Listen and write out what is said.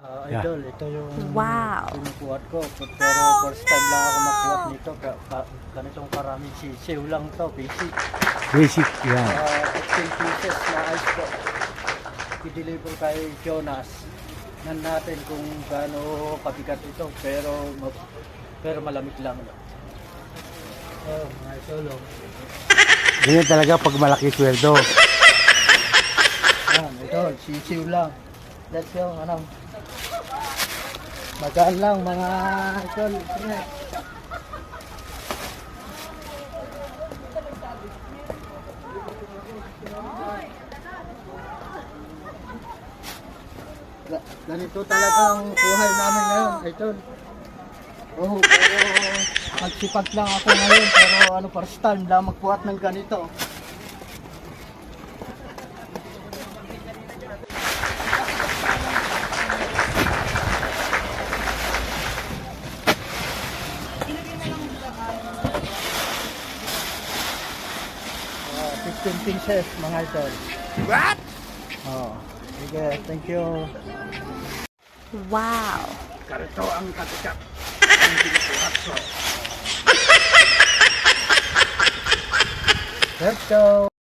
Idol, ito yung Wow. pinukuhat ko. Pero first time lang ako makuha nito. Ganitong karaming sisiw lang to, basic. Basic, yan. 15 pieces na ice ko. I-deliver kay Jonas. Nan natin kung gaano kabigat ito. Pero malamig lang. Oh, mga solo. Ganyan talaga pag malaki sweldo. Yan, idol, sisiw lang. That's yung magaan lang mga idol. Ganito talagang buhay namin ngayon, idol. Oh, pero nagsipag lang ako ngayon, pero first time lang magbuhat ng ganito. Oh, 15 pieces mga idol. What? Oh, sige, thank you. Wow. Karito ang katikap. Ang pinukuhat ko. Let's go.